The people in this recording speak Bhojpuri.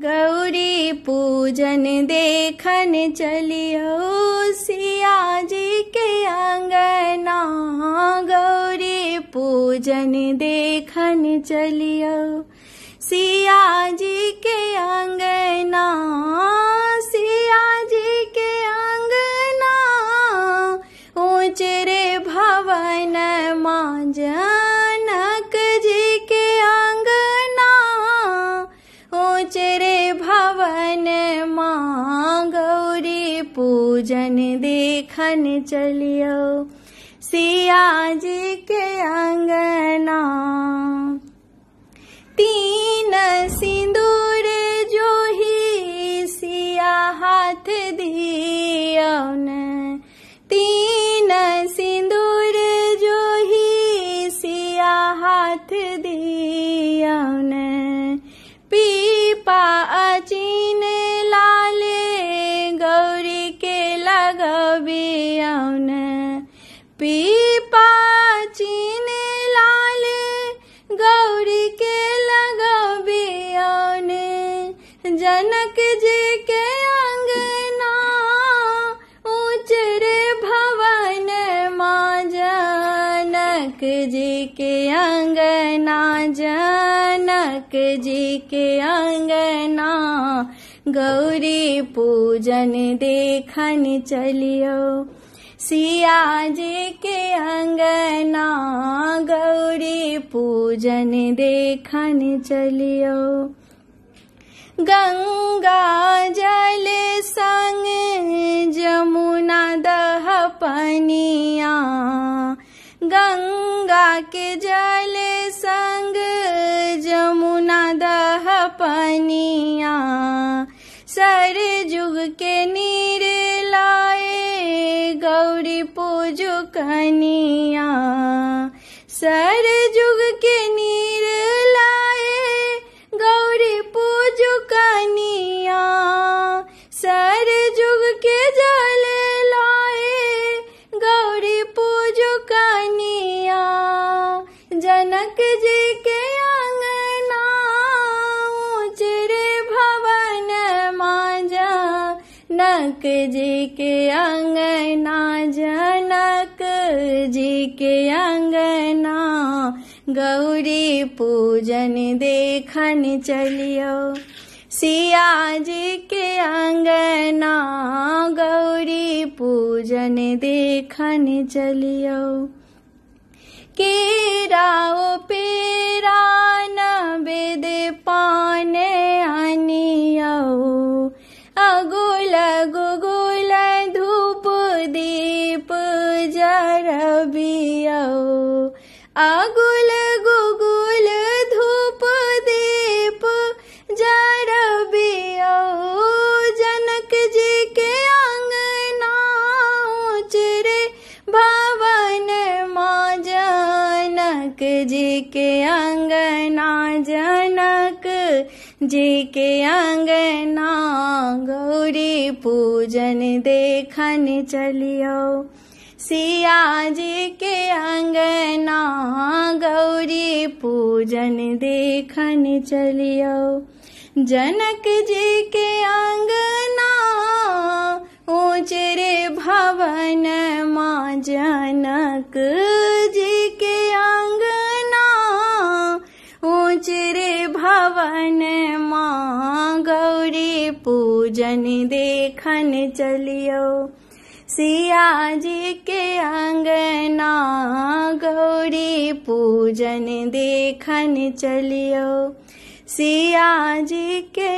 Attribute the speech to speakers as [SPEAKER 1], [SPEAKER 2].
[SPEAKER 1] गौरी पूजन देखन चलियो सिया जी के अंगना। गौरी पूजन देखन चलियो सिया जी के अंगना। सिया जी के अंगना ऊंच रे भवन मां जनक जी के अंगना। ऊंच रे भवन मां गौरी पूजन देखन चलियो सिया जी के अंगना। तीन सिंदूर जो ही सिया हाथ दियौन। तीन सिंदूर जो ही सिया हाथ दियौन। पीपा अचीन लाले गौरी के लगबियौन। पीपा अचीन लाले गौरी के लगबियौन। जनक जी के अंगना ऊंच रे भवन मां जनक जी के अंगना। जनक जी के अंगना गौरी पूजन देखन चलियो सिया जी के अंगना। गौरी पूजन देखन चलियो। गंगा जल संग जमुना दह पनिया। गंगा के जल संग जमुना दह पनिया। सरजुग के नीर लाए गौरी पूजु कनिया। सरजुग के नीर लाए गौरी पूजु कनिया। सरजुग के जल लाए गौरी पूजु कनिया। जनक जी के अंगना ऊंच रे भवन मां जनक जी के अंगना। जनक जी के अंगना गौरी पूजन देखन चलियो सिया जी के अंगना। गौरी पूजन देखन चलियो। केराओ पेरा नवेद पान आनियो। अगुल गुगुल धूप दीप जरबियो। अगुल गुगुल धूप दीप जरबियो। जनक जी के अंगना ऊंच रे भवन मां जनक जी के अंगना। जनक जी के अंगना गौरी पूजन देखन चलियो सिया जी के अंगना। गौरी पूजन देखन चलियो। जनक जी के अंगना ऊंच रे भवन मां जनक जी के अंगना। ऊंच रे भवन मां गौरी पूजन देखन चलियो सिया जी के अंगना। गौरी पूजन देखन चलियो सिया जी के